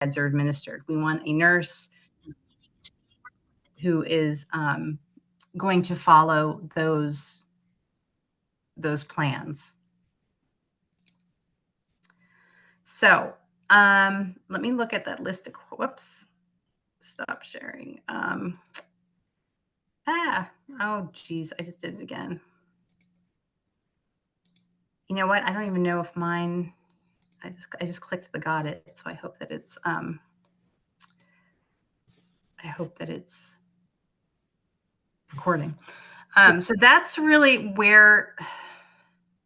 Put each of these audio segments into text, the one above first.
meds are administered. We want a nurse who is going to follow those plans. So let me look at that list of, whoops, stop sharing. Oh geez, I just did it again. You know what? I don't even know if mine, I just clicked the got it. So I hope that it's recording. So that's really where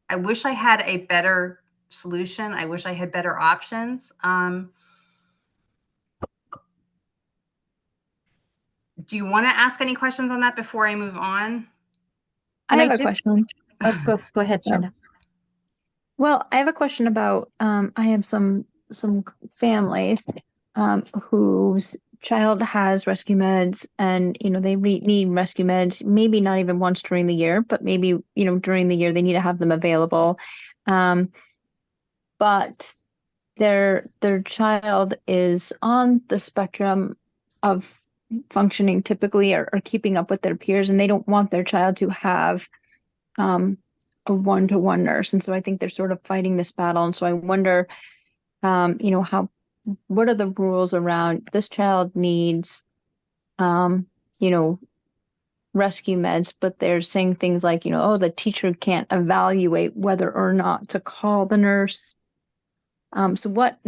I wish I had a better solution. I wish I had better options. Do you want to ask any questions on that before I move on? I have a question. Oh, go ahead, Shanda. Well, I have a question about I have some families whose child has rescue meds, and they need rescue meds, maybe not even once during the year, but maybe during the year they need to have them available. But their child is on the spectrum of functioning typically, or keeping up with their peers, and they don't want their child to have a one-to-one nurse. And so I think they're sort of fighting this battle. And so I wonder, what are the rules around this child needs, rescue meds, but they're saying things like, oh, the teacher can't evaluate whether or not to call the nurse. So what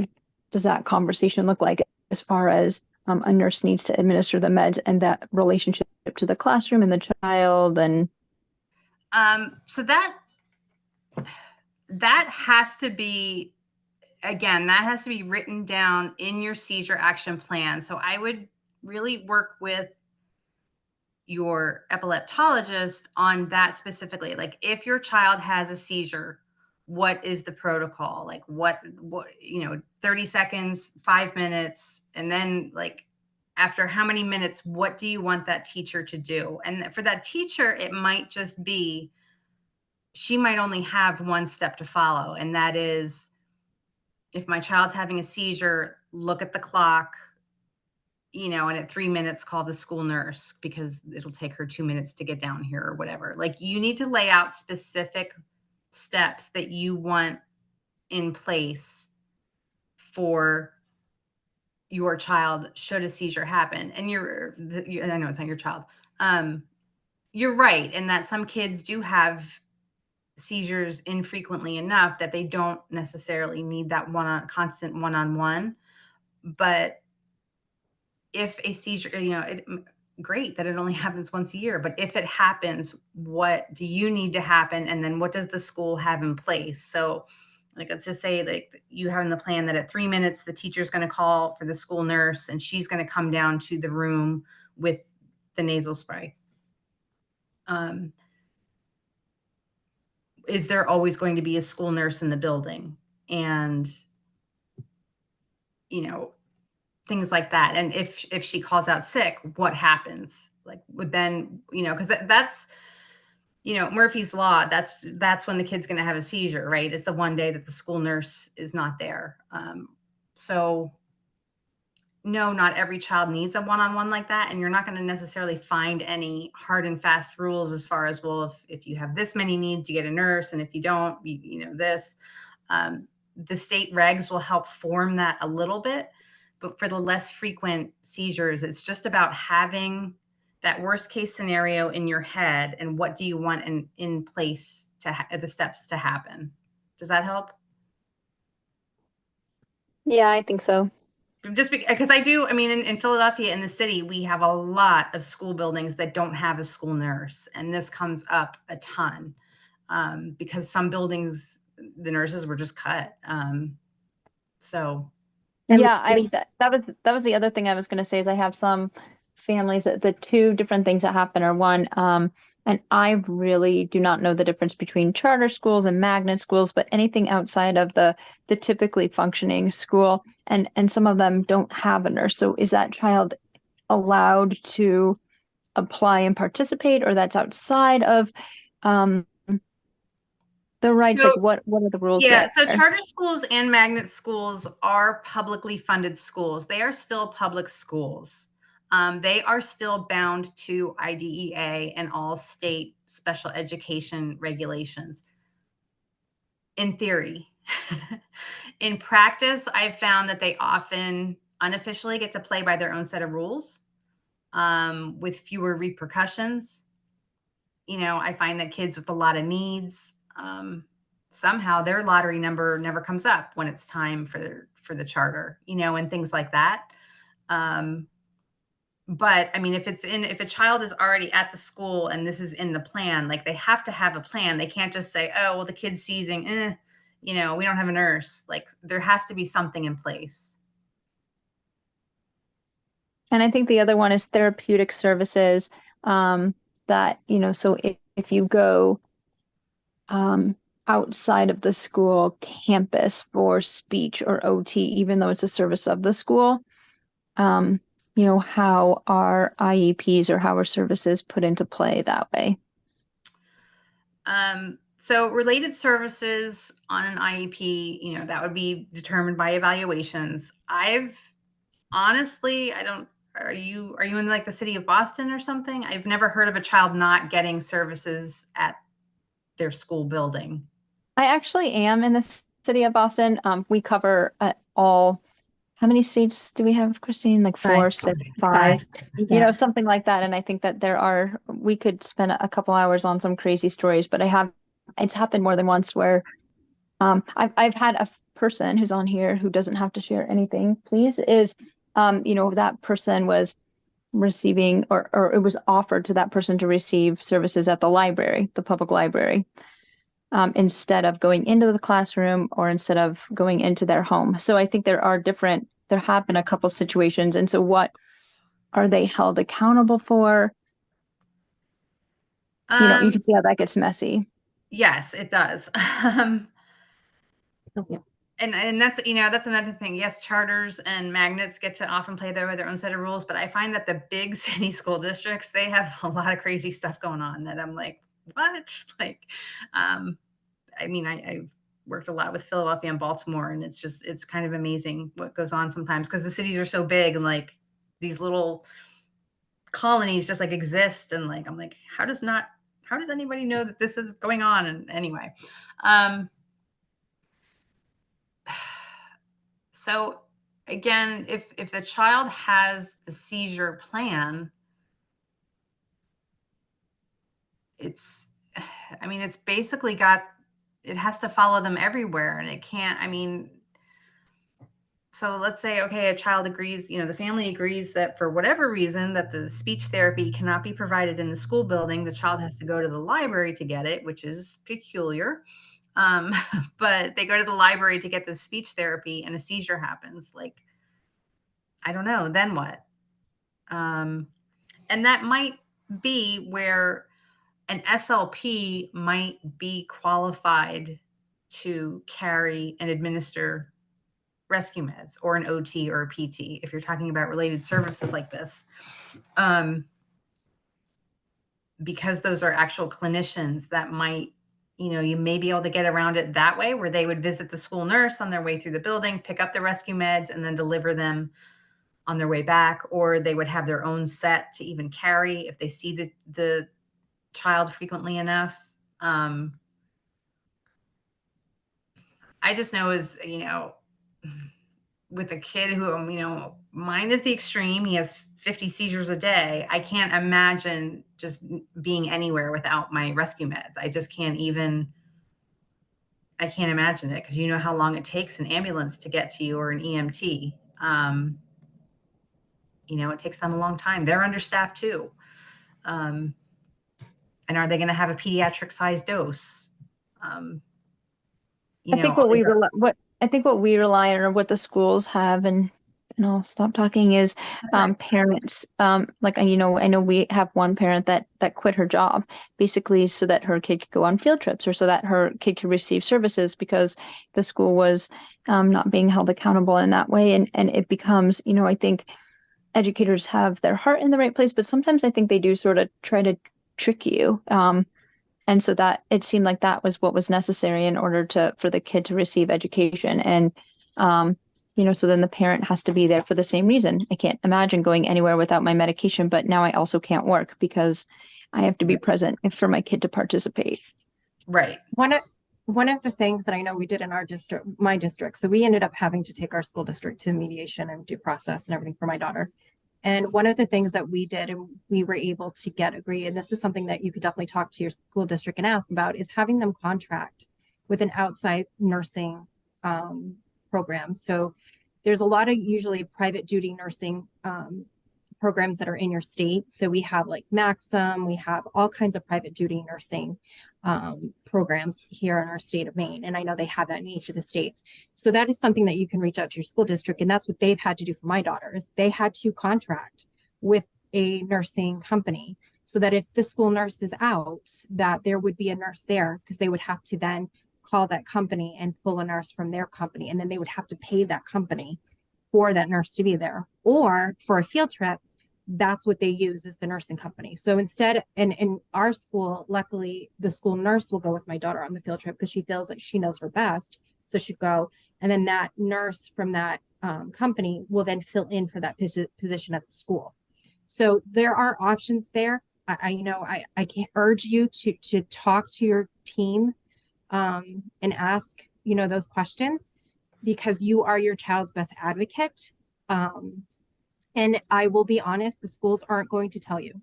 does that conversation look like as far as a nurse needs to administer the meds, and that relationship to the classroom and the child? And so that has to be, again, that has to be written down in your seizure action plan. So I would really work with your epileptologist on that specifically. Like, if your child has a seizure, what is the protocol? Like what 30 seconds, 5 minutes, and then like after how many minutes, what do you want that teacher to do? And for that teacher, it might just be, she might only have one step to follow. And that is, if my child's having a seizure, look at the clock, and at 3 minutes, call the school nurse because it'll take her 2 minutes to get down here or whatever. Like, you need to lay out specific steps that you want in place for your child should a seizure happen. And I know it's not your child. You're right in that some kids do have seizures infrequently enough that they don't necessarily need that constant one-on-one. But if a seizure, great that it only happens once a year, but if it happens, what do you need to happen? And then what does the school have in place? So like, let's just say like you have in the plan that at 3 minutes, the teacher's going to call for the school nurse, and she's going to come down to the room with the nasal spray. Is there always going to be a school nurse in the building? And, things like that. And if she calls out sick, what happens? Like, then, because that's, Murphy's Law, that's when the kid's going to have a seizure, right? It's the one day that the school nurse is not there. So no, not every child needs a one-on-one like that. And you're not going to necessarily find any hard and fast rules as far as, well, if you have this many needs, you get a nurse. And if you don't, this, the state regs will help form that a little bit. But for the less frequent seizures, it's just about having that worst case scenario in your head and what do you want in place the steps to happen. Does that help? Yeah, I think so. Just because in Philadelphia, in the city, we have a lot of school buildings that don't have a school nurse. And this comes up a ton because some buildings, the nurses were just cut. So. Yeah, that was the other thing I was going to say, is I have some families that the two different things that happen are, one, and I really do not know the difference between charter schools and magnet schools, but anything outside of the typically functioning school, and some of them don't have a nurse. So is that child allowed to apply and participate, or that's outside of The rights, So like what are the rules yeah, there? so charter schools and magnet schools are publicly funded schools. They are still public schools. They are still bound to IDEA and all state special education regulations. In theory. In practice, I've found that they often unofficially get to play by their own set of rules, with fewer repercussions. I find that kids with a lot of needs, somehow their lottery number never comes up when it's time for the charter, and things like that. Um, but I mean, if a child is already at the school and this is in the plan, like they have to have a plan. They can't just say, "Oh, well, the kid's seizing. We don't have a nurse." Like there has to be something in place. And I think the other one is therapeutic services, that, so if you go outside of the school campus for speech or OT, even though it's a service of the school, um, how are IEPs or how are services put into play that way? So related services on an IEP, that would be determined by evaluations. I've honestly, I don't, are you in like the city of Boston or something? I've never heard of a child not getting services at their school building. I actually am in the city of Boston. We cover all, how many states do we have, Christine? Like four, Five. six, five, Yeah. something like that. And I think that we could spend a couple hours on some crazy stories, but it's happened more than once where I've had a person who's on here who doesn't have to share anything, please, that person was receiving, or it was offered to that person to receive services at the library, the public library, instead of going into the classroom or instead of going into their home. So I think there have been a couple situations. And so what are they held accountable for? You can see how that gets messy. Yes, it does. Okay. And that's another thing. Yes, charters and magnets get to often play their own set of rules, but I find that the big city school districts, they have a lot of crazy stuff going on that I'm like, what? Like, I mean, I've worked a lot with Philadelphia and Baltimore, and it's kind of amazing what goes on sometimes because the cities are so big and like these little colonies just like exist. And like, I'm like, how does anybody know that this is going on? And anyway, so again, if the child has the seizure plan, it's, I mean, it's basically it has to follow them everywhere, and it can't, I mean, so let's say, okay, a child agrees, the family agrees that for whatever reason that the speech therapy cannot be provided in the school building, the child has to go to the library to get it, which is peculiar. But they go to the library to get the speech therapy and a seizure happens. Like, I don't know, then what? And that might be where an SLP might be qualified to carry and administer rescue meds, or an OT or a PT, if you're talking about related services like this. Because those are actual clinicians that might, you may be able to get around it that way, where they would visit the school nurse on their way through the building, pick up the rescue meds, and then deliver them on their way back, or they would have their own set to even carry if they see the child frequently enough. I just know with a kid who, mine is the extreme. He has 50 seizures a day. I can't imagine just being anywhere without my rescue meds. I can't imagine it, because you know how long it takes an ambulance to get to you, or an EMT. It takes them a long time. They're understaffed too. And are they going to have a pediatric sized dose? I think what we rely on, or what the schools have, and I'll stop talking, is right. parents. Like, I know we have one parent that quit her job basically so that her kid could go on field trips, or so that her kid could receive services, because the school was not being held accountable in that way. And it becomes, I think educators have their heart in the right place, but sometimes I think they do sort of try to trick you. And so that it seemed like that was what was necessary in order for the kid to receive education. And, so then the parent has to be there for the same reason. I can't imagine going anywhere without my medication, but now I also can't work because I have to be present for my kid to participate. Right. One of the things that I know we did in our district, my district, so we ended up having to take our school district to mediation and due process and everything for my daughter. And one of the things that we did, and we were able to get agree, and this is something that you could definitely talk to your school district and ask about, is having them contract with an outside nursing program. So there's a lot of usually private duty nursing programs that are in your state. So we have like Maxim, we have all kinds of private duty nursing programs here in our state of Maine. And I know they have that in each of the states. So that is something that you can reach out to your school district. And that's what they've had to do for my daughter, is they had to contract with a nursing company so that if the school nurse is out, that there would be a nurse there, because they would have to then call that company and pull a nurse from their company. And then they would have to pay that company for that nurse to be there. Or for a field trip, that's what they use, is the nursing company. So instead, in our school, luckily, the school nurse will go with my daughter on the field trip because she feels like she knows her best. So she'd go. And then that nurse from that company will then fill in for that position at the school. So there are options there. I can't urge you to talk to your team and ask, those questions, because you are your child's best advocate. And I will be honest, the schools aren't going to tell you.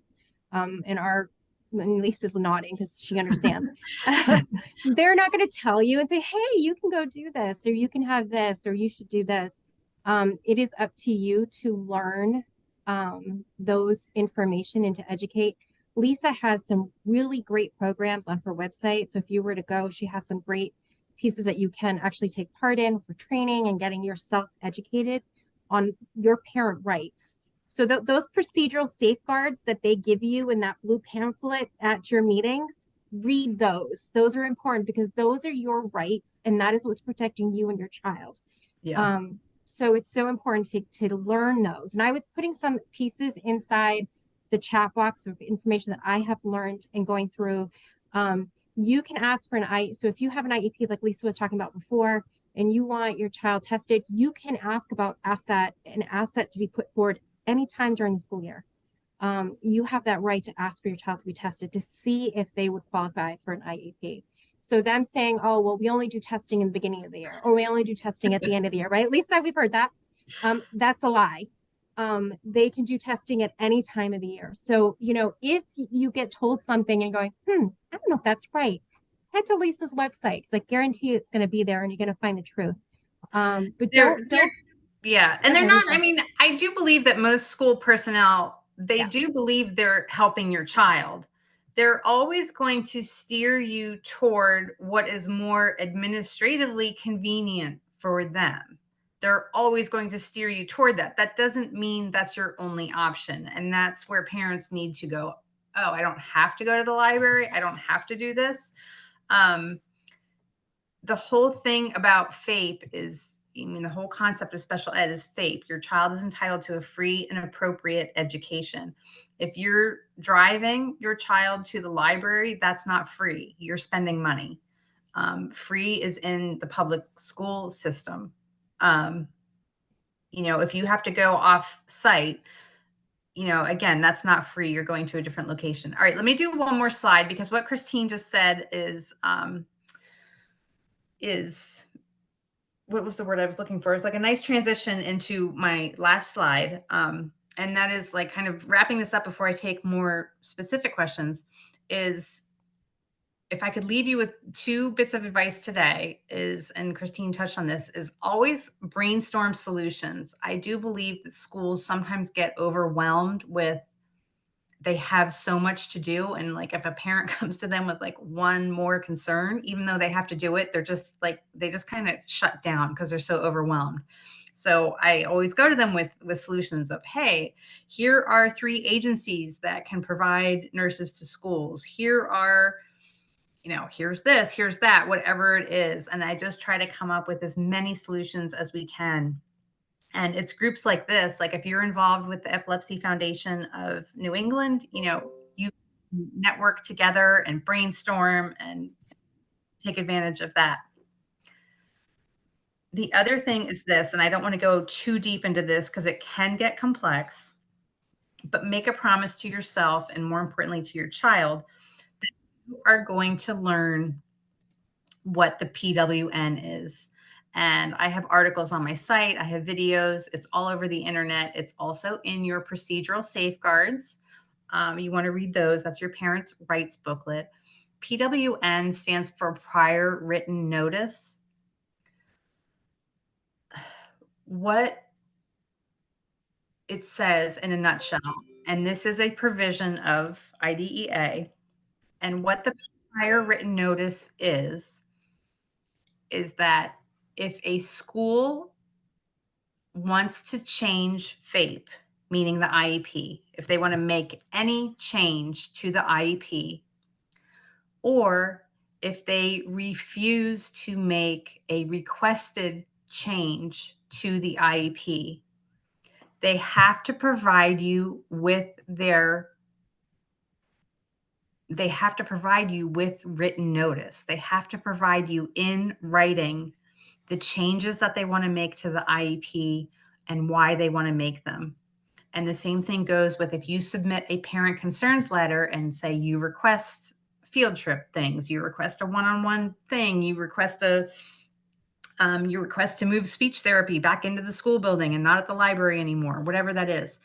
And Lisa's nodding because she understands. They're not going to tell you and say, hey, you can go do this, or you can have this, or you should do this. It is up to you to learn those information and to educate. Lisa has some really great programs on her website. So if you were to go, she has some great pieces that you can actually take part in for training and getting yourself educated on your parent rights. So those procedural safeguards that they give you in that blue pamphlet at your meetings, read those. Those are important because those are your rights, and that is what's protecting you and your child. Yeah. So it's so important to learn those. And I was putting some pieces inside the chat box of information that I have learned in going through. You can ask for so if you have an IEP, like Lisa was talking about before, and you want your child tested, you can ask that to be put forward anytime during the school year. You have that right to ask for your child to be tested to see if they would qualify for an IEP. So them saying, oh, well, we only do testing in the beginning of the year, or we only do testing at the end of the year, right? At least we've heard that. That's a lie. They can do testing at any time of the year. So, if you get told something and going, I don't know if that's right, head to Lisa's website, because I guarantee you it's going to be there and you're going to find the truth. But don't. Yeah. And they're not, I do believe that most school personnel, they do believe they're helping your child. They're always going to steer you toward what is more administratively convenient for them. They're always going to steer you toward that. That doesn't mean that's your only option. And that's where parents need to go, oh, I don't have to go to the library. I don't have to do this. The whole thing about FAPE is, the whole concept of special ed is FAPE. Your child is entitled to a free and appropriate education. If you're driving your child to the library, that's not free. You're spending money. Free is in the public school system. If you have to go off site, again, that's not free. You're going to a different location. All right, let me do one more slide, because what Christine just said is what was the word I was looking for? It's like a nice transition into my last slide. And that is like kind of wrapping this up before I take more specific questions, is if I could leave you with 2 bits of advice today and Christine touched on this, is always brainstorm solutions. I do believe that schools sometimes get overwhelmed with, they have so much to do. And like, if a parent comes to them with like one more concern, even though they have to do it, they're just like, they just kind of shut down because they're so overwhelmed. So I always go to them with solutions of, hey, here are 3 agencies that can provide nurses to schools. Here are, here's this, here's that, whatever it is. And I just try to come up with as many solutions as we can. And it's groups like this, like if you're involved with the Epilepsy Foundation of New England, you network together and brainstorm and take advantage of that. The other thing is this, and I don't want to go too deep into this because it can get complex, but make a promise to yourself and more importantly to your child that you are going to learn what the PWN is. And I have articles on my site, I have videos, it's all over the internet. It's also in your procedural safeguards. You want to read those. That's your parents' rights booklet. PWN stands for prior written notice. What it says in a nutshell, and this is a provision of IDEA, and what the prior written notice is that if a school wants to change FAPE, meaning the IEP, if they want to make any change to the IEP, or if they refuse to make a requested change to the IEP, they have to provide you with written notice. They have to provide you in writing the changes that they want to make to the IEP and why they want to make them. And the same thing goes with if you submit a parent concerns letter and say you request field trip things, you request a one-on-one thing, you request to move speech therapy back into the school building and not at the library anymore, whatever that is.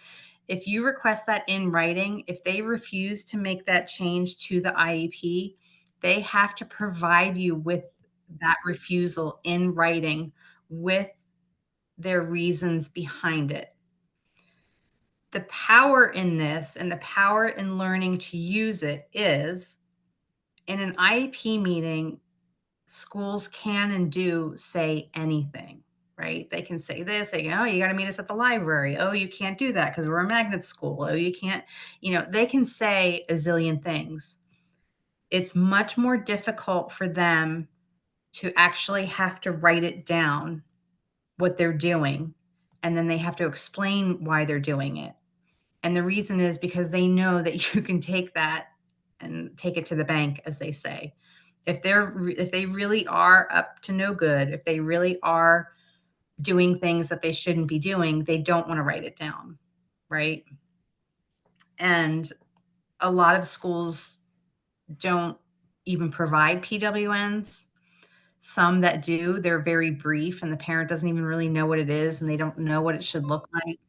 If you request that in writing, if they refuse to make that change to the IEP, they have to provide you with that refusal in writing with their reasons behind it. The power in this and the power in learning to use it is in an IEP meeting, schools can and do say anything, right? They can say this, they go, oh, you got to meet us at the library. Oh, you can't do that because we're a magnet school. Oh, you can't, they can say a zillion things. It's much more difficult for them to actually have to write it down, what they're doing, and then they have to explain why they're doing it. And the reason is because they know that you can take that and take it to the bank, as they say. If they really are up to no good, if they really are doing things that they shouldn't be doing, they don't want to write it down, right? And a lot of schools don't even provide PWNs. Some that do, they're very brief and the parent doesn't even really know what it is and they don't know what it should look like.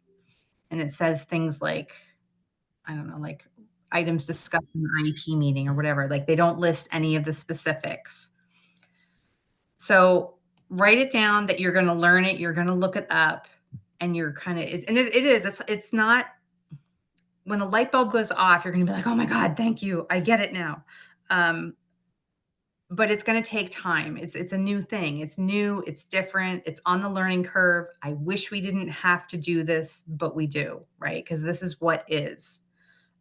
And it says things like, I don't know, like items discussed in the IEP meeting or whatever. Like they don't list any of the specifics. So write it down that you're going to learn it, you're going to look it up, and you're kind of, it's not, when the light bulb goes off, you're going to be like, oh my God, thank you. I get it now. But it's going to take time. It's a new thing. It's new. It's different. It's on the learning curve. I wish we didn't have to do this, but we do, right? Because this is what is.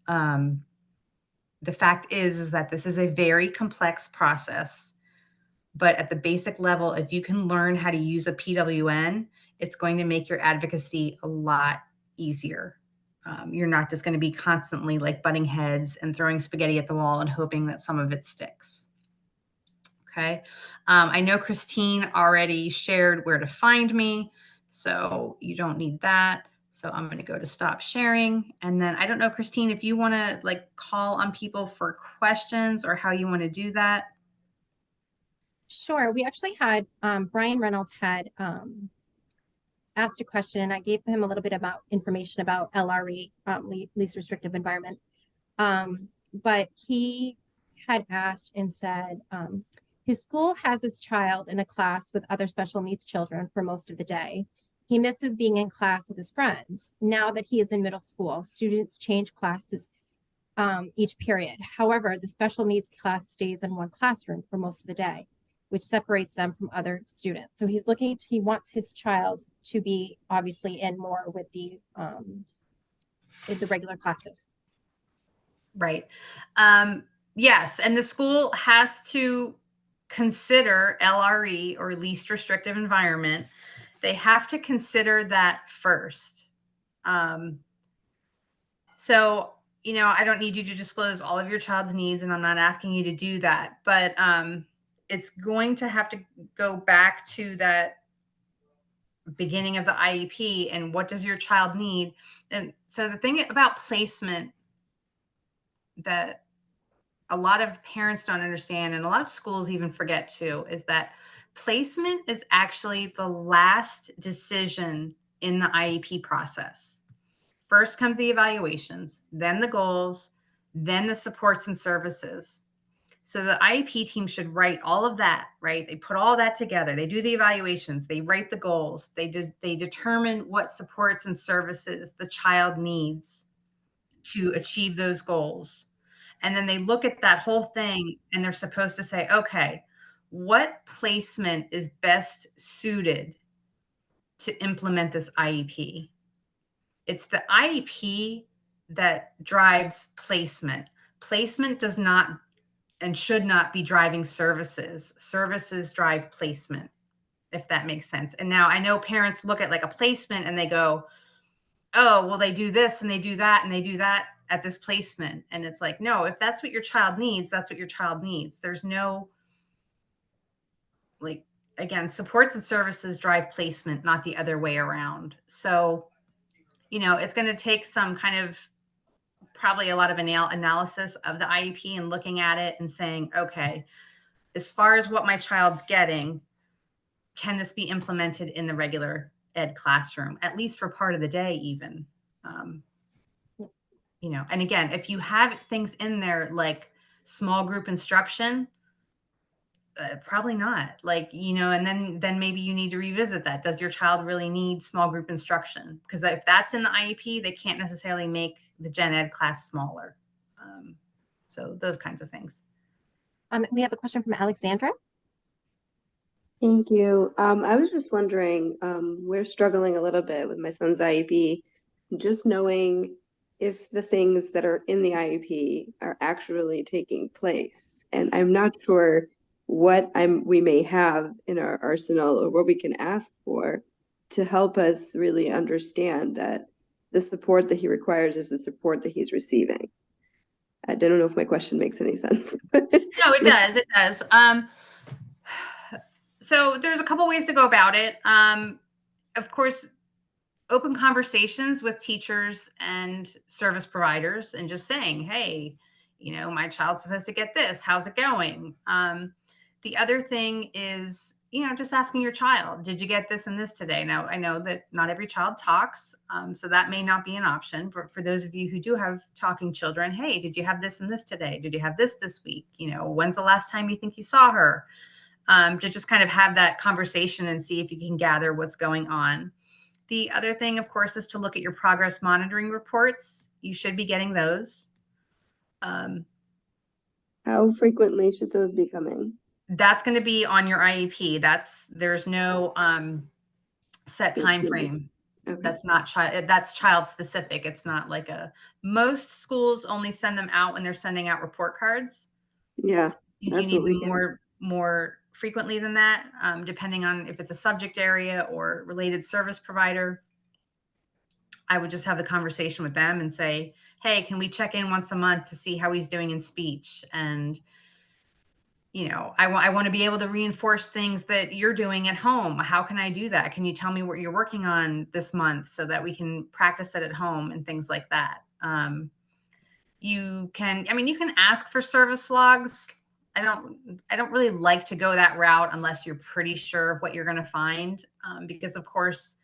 The fact is that this is a very complex process. But at the basic level, if you can learn how to use a PWN, it's going to make your advocacy a lot easier. You're not just going to be constantly like butting heads and throwing spaghetti at the wall and hoping that some of it sticks. Okay. I know Christine already shared where to find me, so you don't need that. So I'm going to go to stop sharing. And then I don't know, Christine, if you want to like call on people for questions or how you want to do that. Sure. We actually had Brian Reynolds had asked a question, and I gave him a little bit about information about LRE, least restrictive environment. But he had asked and said his school has his child in a class with other special needs children for most of the day. He misses being in class with his friends. Now that he is in middle school, students change classes each period. However, the special needs class stays in one classroom for most of the day, which separates them from other students. So he wants his child to be obviously in more with the regular classes. Right. Yes. And the school has to consider LRE or least restrictive environment. They have to consider that first. So you know, I don't need you to disclose all of your child's needs, and I'm not asking you to do that, but it's going to have to go back to that beginning of the IEP and what does your child need. And so the thing about placement that a lot of parents don't understand, and a lot of schools even forget too, is that placement is actually the last decision in the IEP process. First comes the evaluations, then the goals, then the supports and services. So the IEP team should write all of that, right? They put all that together. They do the evaluations, they write the goals, they determine what supports and services the child needs to achieve those goals. And then they look at that whole thing and they're supposed to say, okay, what placement is best suited to implement this IEP? It's the IEP that drives placement. Placement does not and should not be driving services. Services drive placement, if that makes sense. And now I know parents look at like a placement and they go, oh, well, they do this and they do that and they do that at this placement. And it's like, no, if that's what your child needs, that's what your child needs. There's no, like, again, supports and services drive placement, not the other way around. So, you know, it's going to take some kind of probably a lot of analysis of the IEP and looking at it and saying, okay, as far as what my child's getting, can this be implemented in the regular ed classroom, at least for part of the day, even? You know, and again, if you have things in there like small group instruction, probably not. Like, you know, and then maybe you need to revisit that. Does your child really need small group instruction? Because if that's in the IEP, they can't necessarily make the gen ed class smaller. So those kinds of things. We have a question from Alexandra. Thank you. I was just wondering, we're struggling a little bit with my son's IEP, just knowing if the things that are in the IEP are actually taking place. And I'm not sure what we may have in our arsenal or what we can ask for to help us really understand that the support that he requires is the support that he's receiving. I don't know if my question makes any sense. No, it does. It does. So there's a couple ways to go about it. Of course, open conversations with teachers and service providers and just saying, hey, you know, my child's supposed to get this. How's it going? The other thing is, you know, just asking your child, did you get this and this today? Now, I know that not every child talks, so that may not be an option. But for those of you who do have talking children, hey, did you have this and this today? Did you have this week? You know, when's the last time you think you saw her? To just kind of have that conversation and see if you can gather what's going on. The other thing, of course, is to look at your progress monitoring reports. You should be getting those. How frequently should those be coming? That's going to be on your IEP. There's no set time frame. Okay. That's child specific. It's not like most schools only send them out when they're sending out report cards. Yeah, You that's need what we them get. more frequently than that, depending on if it's a subject area or related service provider. I would just have the conversation with them and say, hey, can we check in once a month to see how he's doing in speech? And, you know, I want to be able to reinforce things that you're doing at home. How can I do that? Can you tell me what you're working on this month so that we can practice it at home and things like that? You can ask for service logs. I don't really like to go that route unless you're pretty sure of what you're going to find, because of course,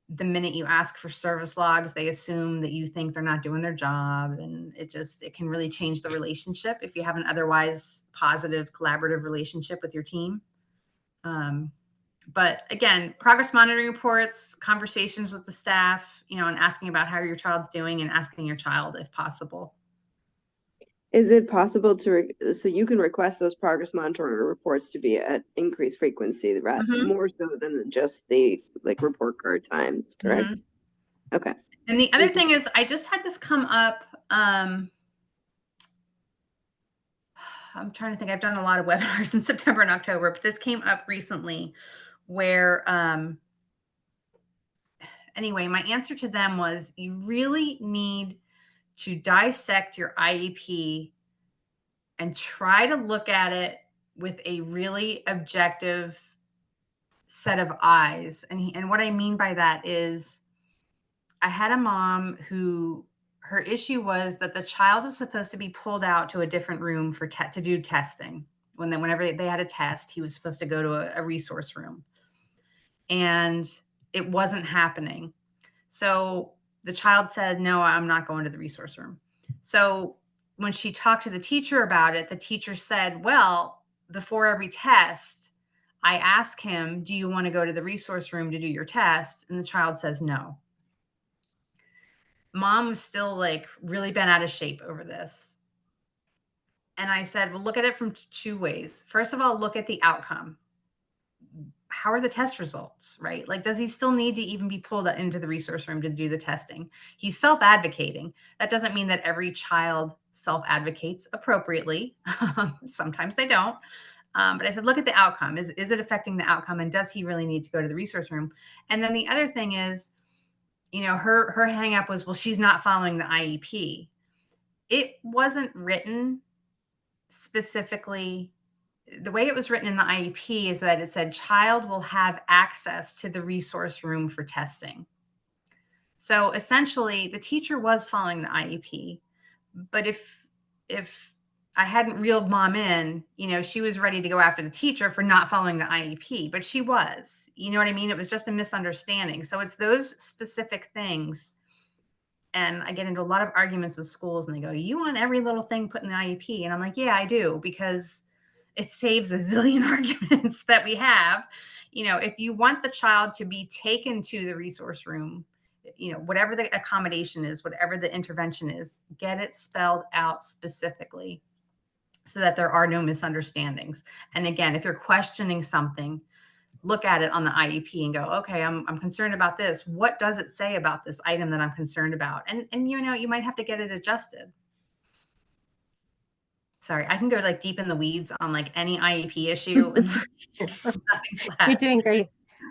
the minute you ask for service logs, they assume that you think they're not doing their job, and it can really change the relationship if you have an otherwise positive collaborative relationship with your team. But again, progress monitoring reports, conversations with the staff, you know, and asking about how your child's doing and asking your child if possible. Is it possible so you can request those progress monitoring reports to be at increased frequency, more so than just the report card times, correct? Mm-hmm. Okay. And the other thing is, I just had this come up. I'm trying to think. I've done a lot of webinars in September and October, but this came up recently where, anyway, my answer to them was you really need to dissect your IEP and try to look at it with a really objective set of eyes. And what I mean by that is, I had a mom who, her issue was that the child was supposed to be pulled out to a different room to do testing. Whenever they had a test, he was supposed to go to a resource room, and it wasn't happening. So the child said, no, I'm not going to the resource room. So when she talked to the teacher about it, the teacher said, well, before every test, I ask him, do you want to go to the resource room to do your test? And the child says no. Mom was still like really bent out of shape over this. And I said, well, look at it from two ways. First of all, look at the outcome. How are the test results, right? Like, does he still need to even be pulled into the resource room to do the testing? He's self-advocating. That doesn't mean that every child self-advocates appropriately. Sometimes they don't. But I said, look at the outcome. Is it affecting the outcome? And does he really need to go to the resource room? And then the other thing is, her hang up was, well, she's not following the IEP. It wasn't written specifically. The way it was written in the IEP is that it said child will have access to the resource room for testing. So essentially the teacher was following the IEP, but if I hadn't reeled mom in, she was ready to go after the teacher for not following the IEP, but she was, you know what I mean? It was just a misunderstanding. So it's those specific things. And I get into a lot of arguments with schools and they go, you want every little thing put in the IEP? And I'm like, yeah, I do, because it saves a zillion arguments that we have. If you want the child to be taken to the resource room, whatever the accommodation is, whatever the intervention is, get it spelled out specifically so that there are no misunderstandings. And again, if you're questioning something, look at it on the IEP and go, okay, I'm concerned about this. What does it say about this item that I'm concerned about? And you might have to get it adjusted. Sorry, I can go like deep in the weeds on like any IEP issue. And You're doing great,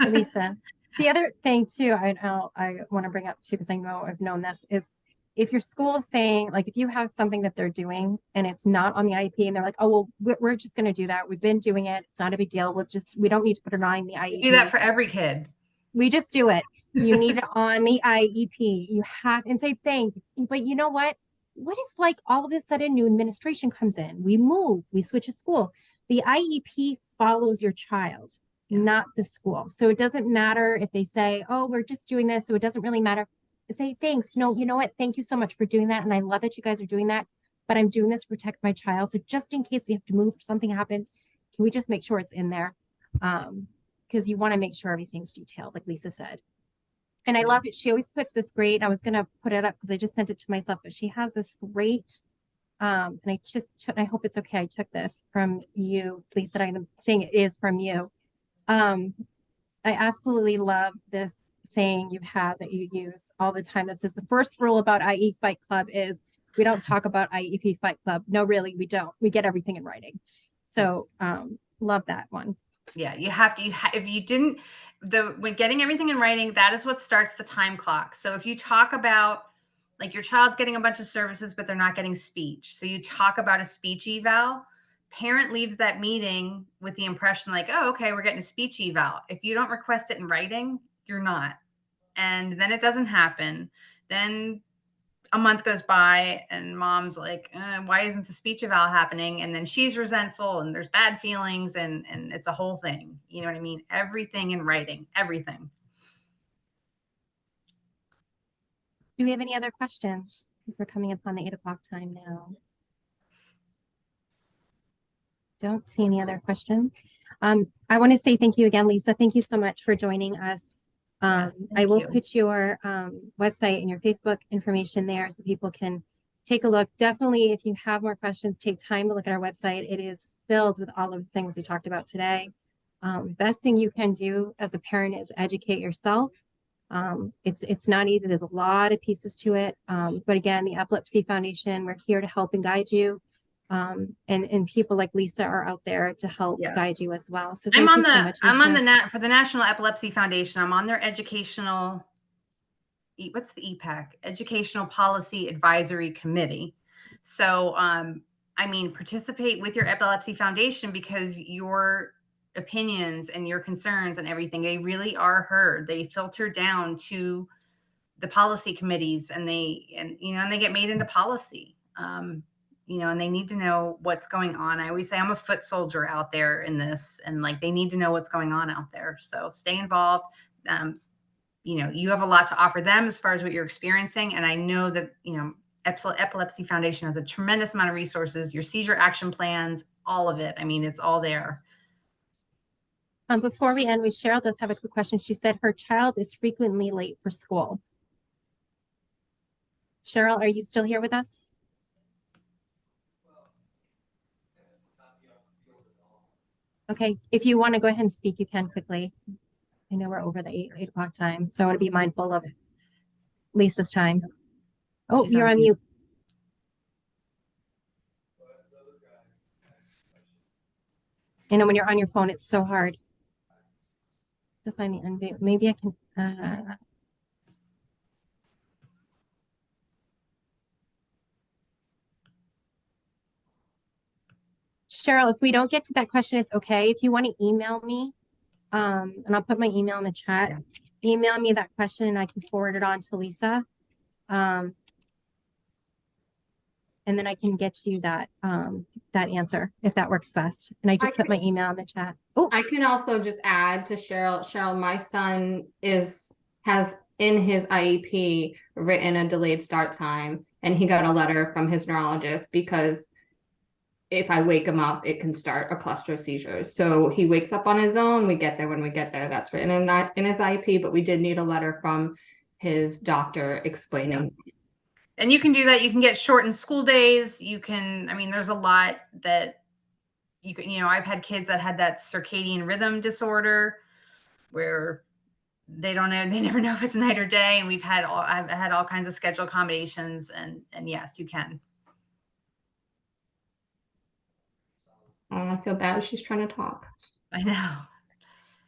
Lisa. The other thing too, I want to bring up too, because I know I've known this, is if your school is saying, like, if you have something that they're doing and it's not on the IEP and they're like, oh, well, we're just going to do that. We've been doing it. It's not a big deal. We don't need to put it on the IEP. Do that for every kid. We just do it. You need it on the IEP. You have, and say thanks. But you know what? What if like all of a sudden new administration comes in, we move, we switch a school. The IEP follows your child, not the school. So it doesn't matter if they say, oh, we're just doing this. So it doesn't really matter. Say thanks. No, you know what? Thank you so much for doing that. And I love that you guys are doing that, but I'm doing this to protect my child. So just in case we have to move or something happens, can we just make sure it's in there? Because you want to make sure everything's detailed, like Lisa said. And I love it. She always puts this great, I was going to put it up because I just sent it to myself, but she has this great, and I hope it's okay. I took this from you, Lisa. I'm saying it is from you. I absolutely love this saying you have that you use all the time that says the first rule about IE Fight Club is we don't talk about IEP Fight Club. No, really, we don't. We get everything in writing. So love that one. Yeah, you have to, if you didn't, when getting everything in writing, that is what starts the time clock. So if you talk about like your child's getting a bunch of services, but they're not getting speech. So you talk about a speech eval, parent leaves that meeting with the impression like, oh, okay, we're getting a speech eval. If you don't request it in writing, you're not. And then it doesn't happen. Then a month goes by and mom's like, why isn't the speech eval happening? And then she's resentful and there's bad feelings and it's a whole thing. You know what I mean? Everything in writing, everything. Do we have any other questions? Because we're coming up on the 8 o'clock time now. Don't see any other questions. I want to say thank you again, Lisa. Thank you so much for joining us. Yes, I will put your website and your Facebook information there so people can take a look. Definitely, if you have more questions, take time to look at our website. It is filled with all of the things we talked about today. Best thing you can do as a parent is educate yourself. It's not easy. There's a lot of pieces to it. But again, the Epilepsy Foundation, we're here to help and guide you. And people like Lisa are out there to help guide you as well. So thank you so much, Lisa. For the National Epilepsy Foundation. I'm on their educational what's the EPAC? Educational Policy Advisory Committee. So, I mean, participate with your Epilepsy Foundation, because your opinions and your concerns and everything, they really are heard. They filter down to the policy committees, and they get made into policy. And they need to know what's going on. I always say I'm a foot soldier out there in this, and like, they need to know what's going on out there. So stay involved. You have a lot to offer them as far as what you're experiencing. And I know that, Epilepsy Foundation has a tremendous amount of resources, your seizure action plans, all of it. I mean, it's all there. Before we end, Cheryl does have a quick question. She said her child is frequently late for school. Cheryl, are you still here with us? Okay, if you want to go ahead and speak, you can quickly. I know we're over the 8 o'clock time, so I want to be mindful of Lisa's time. Oh, She's you're on mute. I know when you're on your phone, it's so hard to find the unmute. Maybe I can. Cheryl, if we don't get to that question, it's okay. If you want to email me, and I'll put my email in the chat. Email me that question and I can forward it on to Lisa. And then I can get you that answer if that works best. And I just put my email in the chat. Oh, I can also just add to Cheryl. Cheryl, my son has in his IEP written a delayed start time, and he got a letter from his neurologist because if I wake him up, it can start a cluster of seizures. So he wakes up on his own. We get there when we get there. That's written in his IEP, but we did need a letter from his doctor explaining. Yeah. And you can do that. You can get shortened school days. You can, I mean, there's a lot that you can, I've had kids that had that circadian rhythm disorder where they never know if it's night or day. And I've had all kinds of schedule accommodations, and yes, you can. I feel bad. She's trying to talk. I know.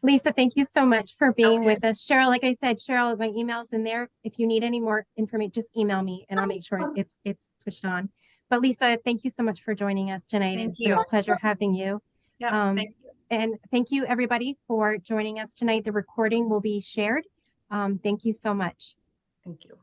Lisa, thank you so much for being with us. Cheryl, like I said, Cheryl, my email's in there. If you need any more information, just email me and I'll make sure it's pushed on. But Lisa, thank you so much for joining us tonight. It's been a pleasure having you. Yeah, thank you. And thank you everybody for joining us tonight. The recording will be shared. Thank you so much. Thank you.